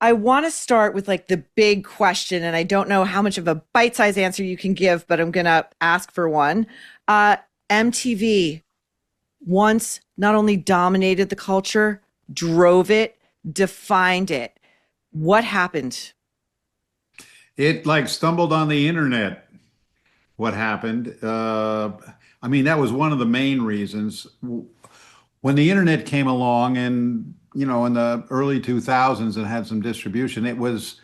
I want to start with like the big question, and I don't know how much of a bite-sized answer you can give, but I'm gonna ask for one. Uh, MTV once not only dominated the culture, drove it, defined it. What happened? It like stumbled on the internet. What happened? I mean, that was one of the main reasons. When the internet came along, and in the early 2000s, and had some distribution, it was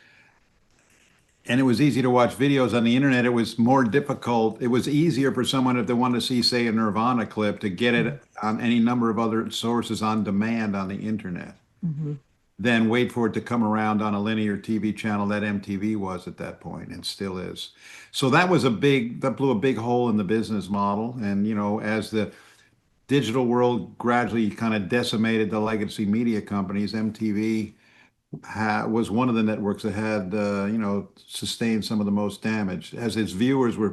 easy to watch videos on the internet. It was more difficult. It was easier for someone if they wanted to see, say, a Nirvana clip, to get it on any number of other sources on demand on the internet Mhm. than wait for it to come around on a linear TV channel that MTV was at that point and still is. So that blew a big hole in the business model. And, as the digital world gradually kind of decimated the legacy media companies, MTV was one of the networks that had, sustained some of the most damage, as its viewers we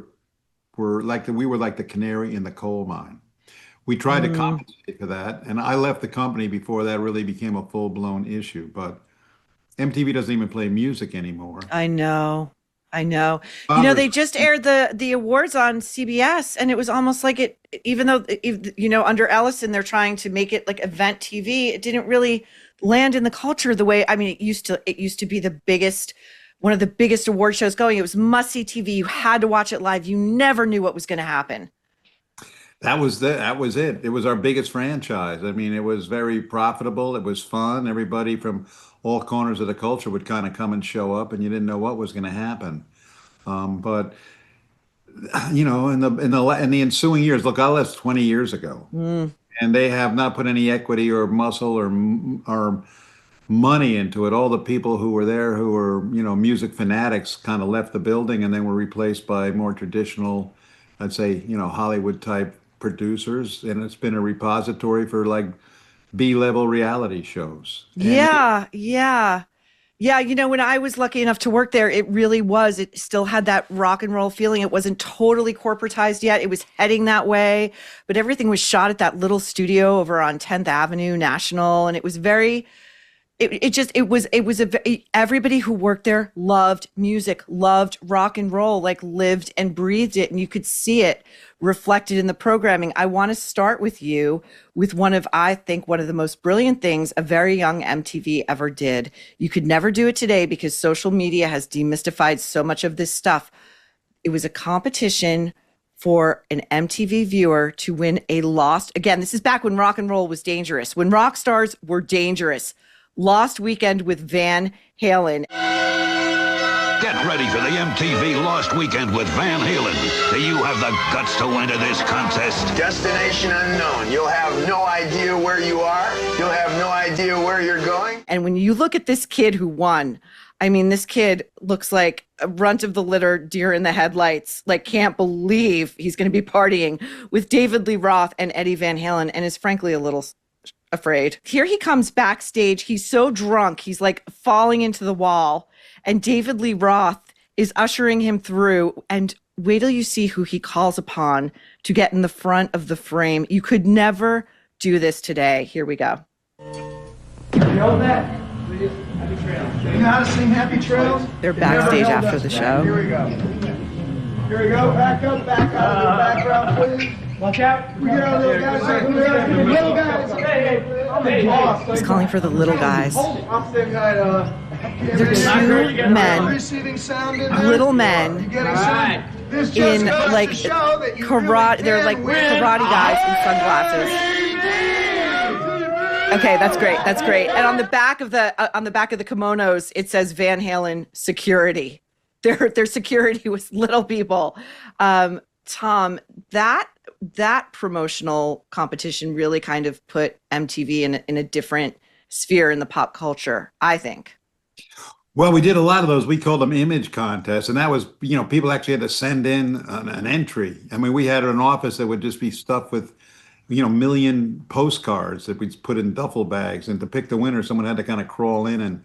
were like the canary in the coal mine. We tried to Mm, compensate for that, and I left the company before that really became a full-blown issue. But MTV doesn't even play music anymore. I know. I know. Founders, They just aired the awards on CBS, and it was almost like it, even though, under Ellison, they're trying to make it like event TV, it didn't really land in the culture the way, I mean, it used to be one of the biggest award shows going. It was must-see TV. You had to watch it live. You never knew what was going to happen. that was it. It was our biggest franchise. I mean, it was very profitable. It was fun. Everybody from all corners of the culture would kind of come and show up, and you didn't know what was going to happen. But in the ensuing years, look, I left 20 years ago, Mm. and they have not put any equity or muscle or money into it. All the people who were there, who were, music fanatics, kind of left the building, and then were replaced by more traditional, I'd say, Hollywood type producers. And it's been a repository for like B-level reality shows. And Yeah, yeah. Yeah, when I was lucky enough to work there, it still had that rock and roll feeling. It wasn't totally corporatized yet. It was heading that way, but everything was shot at that little studio over on 10th Avenue National. And it was very, everybody who worked there loved music, loved rock and roll, like lived and breathed it. And you could see it reflected in the programming. I want to start with you with I think, one of the most brilliant things a very young MTV ever did. You could never do it today because social media has demystified so much of this stuff. It was a competition for an MTV viewer to win a lost, again, this is back when rock and roll was dangerous, when rock stars were dangerous. Lost Weekend with Van Halen. Get ready for the MTV Lost Weekend with Van Halen. Do you have the guts to enter this contest? Destination unknown. You'll have no idea where you are. You'll have no idea where you're going. And when you look at this kid who won, I mean, this kid looks like a runt of the litter, deer in the headlights. Like, can't believe he's going to be partying with David Lee Roth and Eddie Van Halen, and is frankly a little afraid. Here he comes backstage. He's so drunk. He's like falling into the wall. And David Lee Roth is ushering him through. And wait till you see who he calls upon to get in the front of the frame. You could never do this today. Here we go. You know that? Happy Trails. You know how to sing Happy Trails? They're backstage after the show. Here we go. Here we go. Back up, back out of the background, please. Watch out. We got our little guys. Little guys. Hey, I'm the boss. He's calling for the little guys. I'm thinking They're two men, little men, in like karate. They're like karate guys in sunglasses. Okay, that's great. That's great. And on the back of the kimonos, it says Van Halen security. Their security was little people. Tom, that promotional competition really kind of put MTV in a different sphere in the pop culture, I think. Well, we did a lot of those. We called them image contests, and that was, people actually had to send in an entry. I mean, we had an office that would just be stuffed with, million postcards that we'd put in duffel bags, and to pick the winner, someone had to kind of crawl in and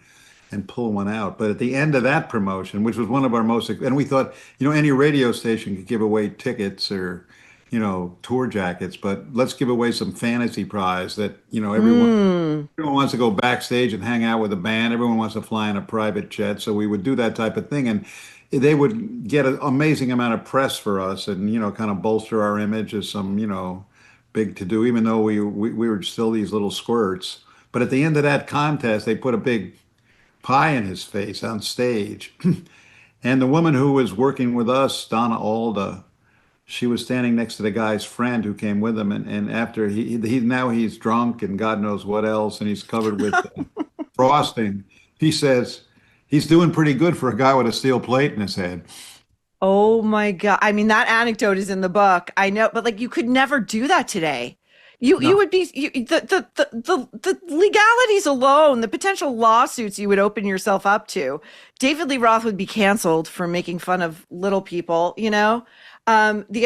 pull one out. But at the end of that promotion, which was one of our most, and we thought, any radio station could give away tickets or, tour jackets, but let's give away some fantasy prize that, Mm. everyone wants to go backstage and hang out with a band. Everyone wants to fly in a private jet. So we would do that type of thing. And they would get an amazing amount of press for us and, kind of bolster our image as some, big to do, even though we were still these little squirts. But at the end of that contest, they put a big pie in his face on stage. And the woman who was working with us, Donna Alda, she was standing next to the guy's friend who came with him, and after he now he's drunk and God knows what else, and he's covered with frosting. He says he's doing pretty good for a guy with a steel plate in his head. Oh my God. I mean, that anecdote is in the book. I know, but like you could never do that today. You would be the legalities alone, the potential lawsuits you would open yourself up to. David Lee Roth would be canceled for making fun of little people, the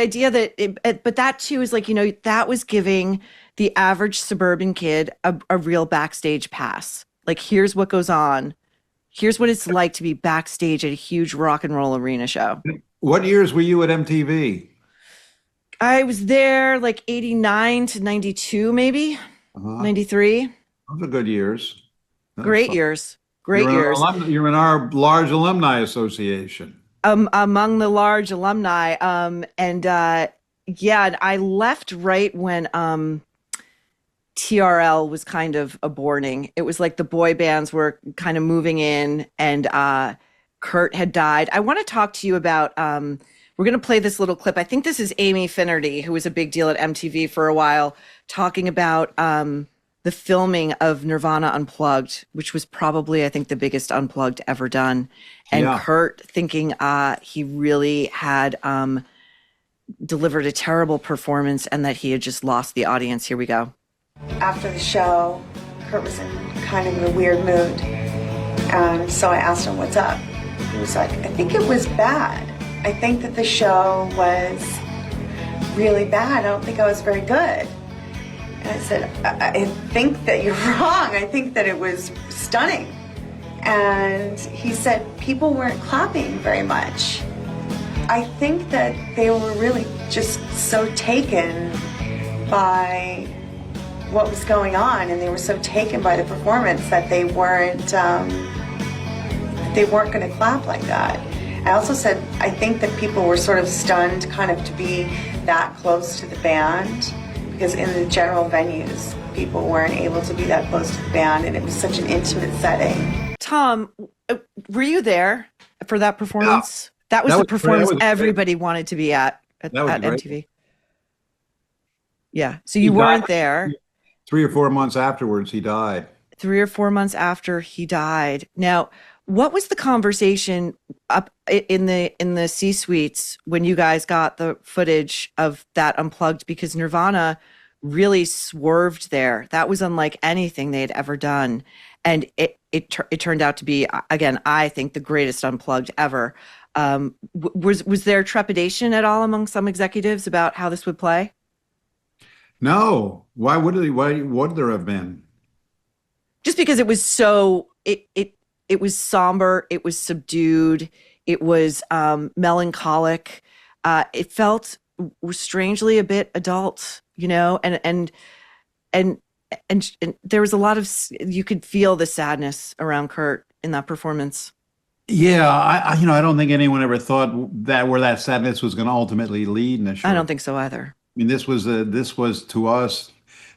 idea that but that too is like, that was giving the average suburban kid a real backstage pass. Like, here's what goes on. Here's what it's like to be backstage at a huge rock and roll arena show. What years were you at MTV? I was there like 89 to 92, maybe 93. Those are good years. Great years. Great years. You're in our large alumni association. Among the large alumni. And I left right when TRL was kind of aborting. It was like the boy bands were kind of moving in, and Kurt had died. I want to talk to you about we're going to play this little clip. I think this is Amy Finnerty, who was a big deal at MTV for a while, talking about the filming of Nirvana Unplugged, which was probably, I think, the biggest Unplugged ever done. And Kurt thinking he really had delivered a terrible performance and that he had just lost the audience. Here we go. After the show, Kurt was in kind of a weird mood. And so I asked him, what's up? He was like, I think it was bad. I think that the show was really bad. I don't think I was very good. And I said, I think that you're wrong. I think that it was stunning. And he said, people weren't clapping very much. I think that they were really just so taken by what was going on, and they were so taken by the performance that they weren't going to clap like that. I also said, I think that people were sort of stunned kind of to be that close to the band, because in the general venues, people weren't able to be that close to the band, and it was such an intimate setting. Tom, were you there for that performance? Yeah. That was the performance everybody wanted to be at MTV. Yeah. So you weren't there. 3 or 4 months afterwards, he died. 3 or 4 months after he died. Now, what was the conversation up in the C-suites when you guys got the footage of that Unplugged? Because Nirvana really swerved there. That was unlike anything they had ever done. And it turned out to be, again, I think the greatest Unplugged ever. Was there trepidation at all among some executives about how this would play? No. Why would there have been? Just because it was so it was somber, it was subdued, it was melancholic. It felt strangely a bit adult, and there was a lot of, you could feel the sadness around Kurt in that performance. Yeah, I don't think anyone ever thought that where that sadness was going to ultimately lead in the show. I don't think so either. I mean, this was to us,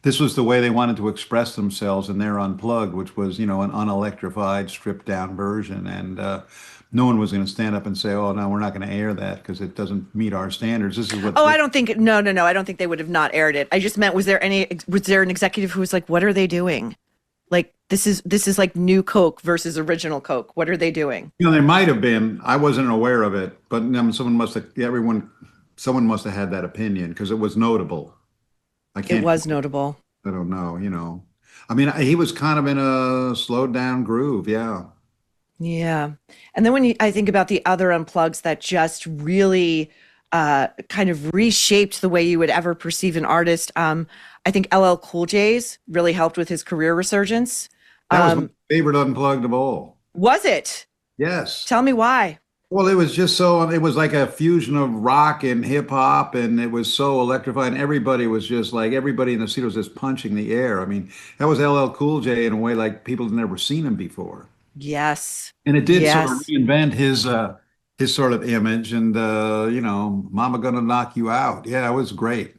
this was the way they wanted to express themselves in their Unplugged, which was, an unelectrified, stripped down version. And no one was going to stand up and say, oh, no, we're not going to air that because it doesn't meet our standards. This is what. Oh, I don't think, no. I don't think they would have not aired it. I just meant, was there an executive who was like, what are they doing? Like, this is like new Coke versus original Coke. What are they doing? There might have been. I wasn't aware of it, but someone must have had that opinion because it was notable. It was notable. I don't know, I mean, he was kind of in a slowed down groove. Yeah. Yeah. And then when I think about the other Unplugs that just really kind of reshaped the way you would ever perceive an artist, I think LL Cool J's really helped with his career resurgence. That was my favorite Unplugged of all. Was it? Yes. Tell me why. Well, it was just so, it was like a fusion of rock and hip hop, and it was so electrifying. Everybody was just like, everybody in the seat was just punching the air. I mean, that was LL Cool J in a way like people had never seen him before. Yes. And it did sort of Yes. reinvent his sort of image and Mama Gonna Knock You Out. Yeah, it was great.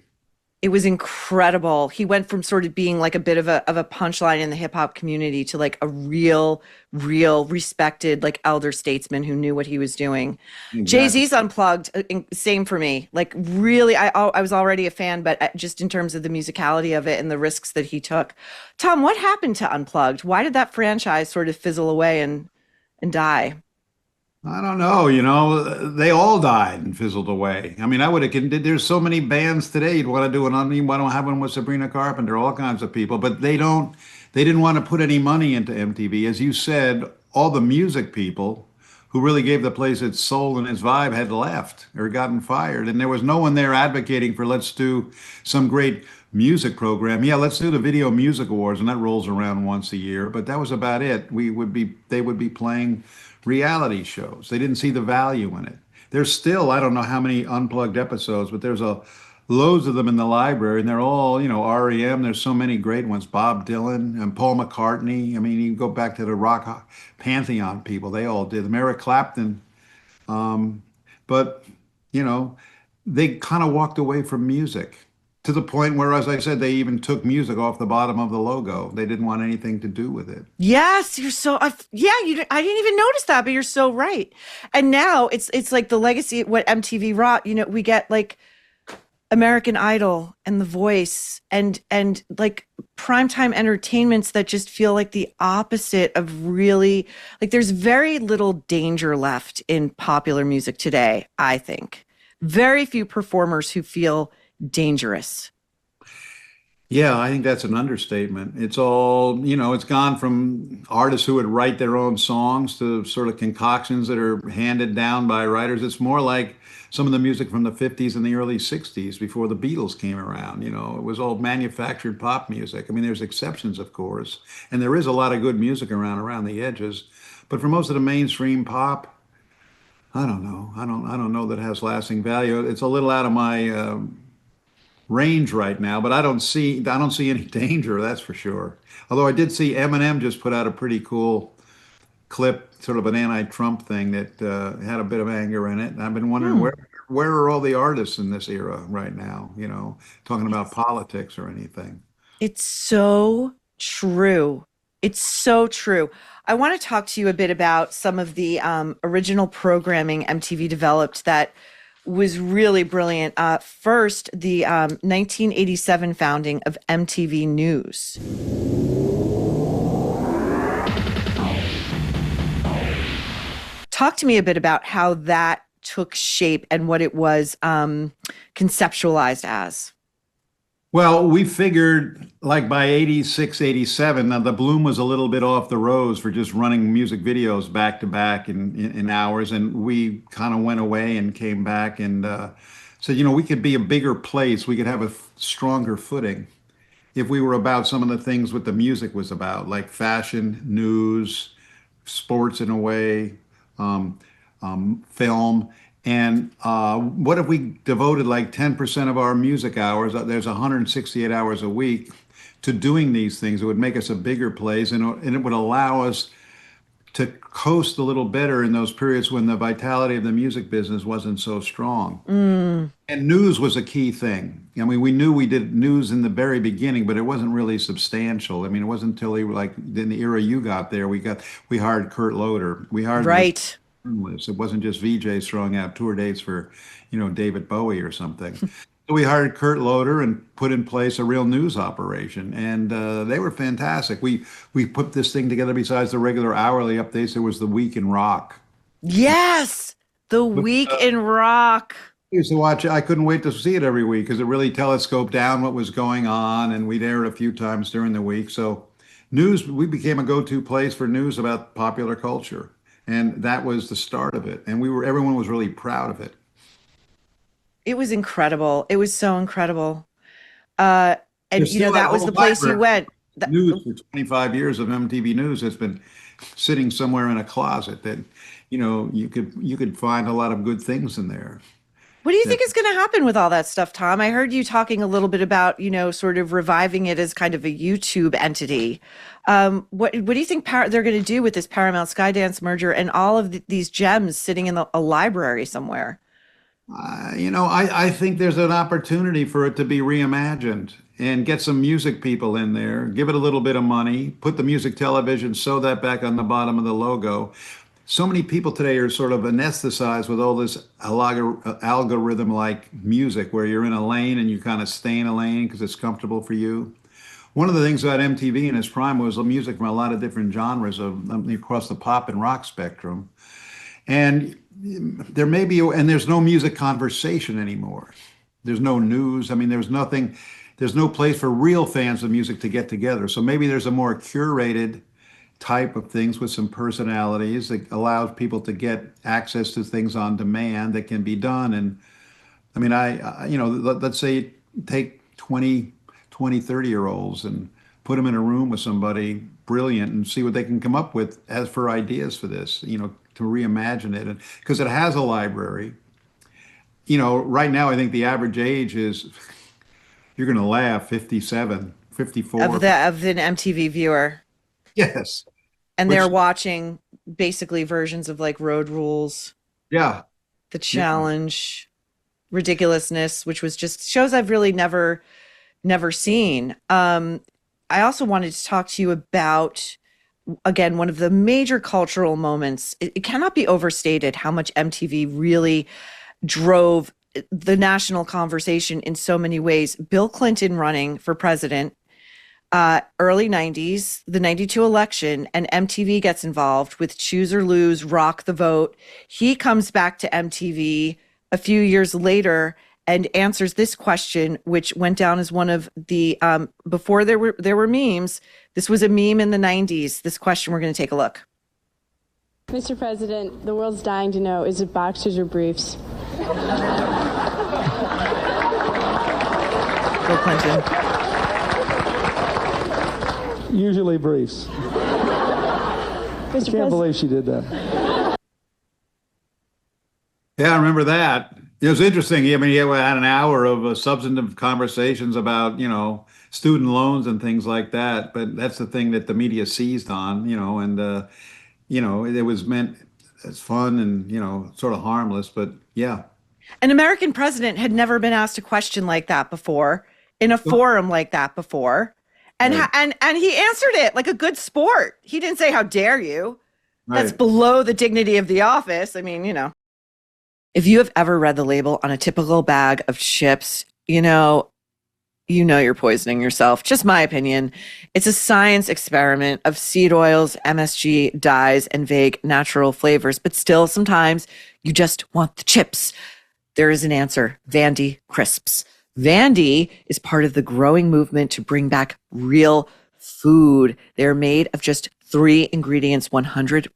It was incredible. He went from sort of being like a bit of a punchline in the hip hop community to like a real respected like elder statesman who knew what he was doing. Exactly. Jay-Z's Unplugged, same for me. Like really, I was already a fan, but just in terms of the musicality of it and the risks that he took. Tom, what happened to Unplugged? Why did that franchise sort of fizzle away and die? I don't know, they all died and fizzled away. I mean, I would have, there's so many bands today you'd want to do you want to have one with Sabrina Carpenter, all kinds of people, but they didn't want to put any money into MTV. As you said, all the music people who really gave the place its soul and its vibe had left or gotten fired. And there was no one there advocating for let's do some great music program. Yeah, let's do the Video Music Awards, and that rolls around once a year. But that was about it. They would be playing reality shows. They didn't see the value in it. There's still, I don't know how many unplugged episodes, but there's a loads of them in the library, and they're all, REM. There's so many great ones. Bob Dylan and Paul McCartney. I mean, you go back to the rock pantheon people. They all did. Eric Clapton. But, you know, they kind of walked away from music to the point where, as I said, they even took music off the bottom of the logo. They didn't want anything to do with it. Yes, you're so yeah, I didn't even notice that, but you're so right. And now it's like the legacy what MTV wrought, we get like American Idol and The Voice and like primetime entertainments that just feel like the opposite of really like there's very little danger left in popular music today, I think. Very few performers who feel dangerous. Yeah, I think that's an understatement. It's all, it's gone from artists who would write their own songs to sort of concoctions that are handed down by writers. It's more like some of the music from the 50s and the early 60s before the Beatles came around. It was all manufactured pop music. I mean, there's exceptions, of course, and there is a lot of good music around the edges. But for most of the mainstream pop, I don't know. I don't know that it has lasting value. It's a little out of my range right now, but I don't see any danger, that's for sure. Although I did see Eminem just put out a pretty cool clip, sort of an anti-Trump thing that had a bit of anger in it. And I've been wondering where are all the artists in this era right now, talking about politics or anything. It's so true. It's so true. I want to talk to you a bit about some of the original programming MTV developed that was really brilliant. First, the 1987 founding of MTV News. Talk to me a bit about how that took shape and what it was conceptualized as. Well, we figured like by 86, 87, now the bloom was a little bit off the rose for just running music videos back to back in hours. And we kind of went away and came back and said, we could be a bigger place. We could have a stronger footing if we were about some of the things what the music was about, like fashion, news, sports in a way, film. And what if we devoted like 10% of our music hours, there's 168 hours a week, to doing these things? It would make us a bigger place, and it would allow us to coast a little better in those periods when the vitality of the music business wasn't so strong. And news was a key thing. I mean, we knew we did news in the very beginning, but it wasn't really substantial. I mean, it wasn't until like in the era you got there, we hired Kurt Loder. We hired Right. journalists. It wasn't just VJs throwing out tour dates for, David Bowie or something. So we hired Kurt Loder and put in place a real news operation, and they were fantastic. We put this thing together. Besides the regular hourly updates, there was the Week in Rock. Yes, the Week in Rock. I used to watch it. I couldn't wait to see it every week because it really telescoped down what was going on, and we'd air it a few times during the week. So news, we became a go-to place for news about popular culture. And that was the start of it. And everyone was really proud of it. It was incredible. It was so incredible. And There's still that was whole the place you library went. of news for 25 years of MTV News has been sitting somewhere in a closet that, you could find a lot of good things in there. What do you think is going to happen with all that stuff, Tom? I heard you talking a little bit about, sort of reviving it as kind of a YouTube entity. What do you think they're going to do with this Paramount Skydance merger and all of these gems sitting in a library somewhere? I think there's an opportunity for it to be reimagined and get some music people in there, give it a little bit of money, put the music television, sew that back on the bottom of the logo. So many people today are sort of anesthetized with all this algorithm-like music where you're in a lane and you kind of stay in a lane because it's comfortable for you. One of the things about MTV in its prime was the music from a lot of different genres across the pop and rock spectrum. And there's no music conversation anymore. There's no news. I mean, there's no place for real fans of music to get together. So maybe there's a more curated type of things with some personalities that allows people to get access to things on demand that can be done. And I mean, let's say take 20, 30-year-olds and put them in a room with somebody brilliant and see what they can come up with as for ideas for this, to reimagine it. And because it has a library, right now, I think the average age is, you're going to laugh, 57, 54. Of an MTV viewer. Yes. And they're watching basically versions of like Road Rules. Yeah. The Challenge, Ridiculousness, which was just shows I've really never seen. I also wanted to talk to you about, again, one of the major cultural moments. It cannot be overstated how much MTV really drove the national conversation in so many ways. Bill Clinton running for president, early 90s, the 92 election, and MTV gets involved with Choose or Lose, Rock the Vote. He comes back to MTV a few years later and answers this question, which went down as one of the, before there were memes, this was a meme in the 90s. This question, we're going to take a look. Mr. President, the world's dying to know, is it boxers or briefs? Bill Clinton. Usually briefs. I can't believe she did that. Yeah, I remember that. It was interesting. I mean, he had an hour of substantive conversations about, student loans and things like that. But that's the thing that the media seized on, and, it was meant as fun and, sort of harmless. But yeah. An American president had never been asked a question like that before, in a forum like that before. And, right. and he answered it like a good sport. He didn't say, how dare you? Right. That's below the dignity of the office. I mean, If you have ever read the label on a typical bag of chips, you're poisoning yourself. Just my opinion. It's a science experiment of seed oils, MSG, dyes, and vague natural flavors. But still, sometimes you just want the chips. There is an answer. Vandy Crisps. Vandy is part of the growing movement to bring back real food. They're made of just 3 ingredients: 100%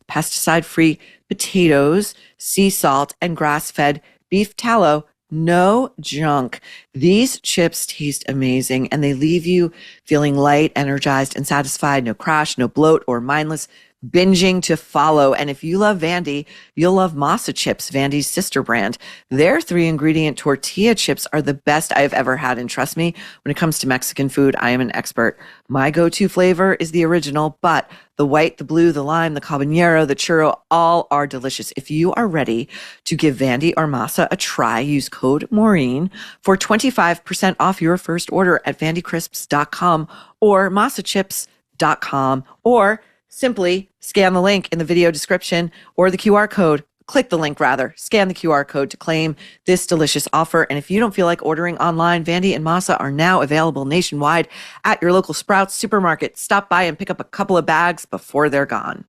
pesticide-free potatoes, sea salt, and grass-fed beef tallow. No junk. These chips taste amazing, and they leave you feeling light, energized, and satisfied. No crash, no bloat, or mindless binging to follow. And if you love Vandy, you'll love Masa Chips, Vandy's sister brand. Their 3-ingredient tortilla chips are the best I've ever had. And trust me, when it comes to Mexican food, I am an expert. My go-to flavor is the original, but the white, the blue, the lime, the habanero, the churro, all are delicious. If you are ready to give Vandy or Masa a try, use code Maureen for 25% off your first order at vandycrisps.com or masachips.com, or simply scan the link in the video description or the QR code. Click the link rather. Scan the QR code to claim this delicious offer. And if you don't feel like ordering online, Vandy and Masa are now available nationwide at your local Sprouts supermarket. Stop by and pick up a couple of bags before they're gone.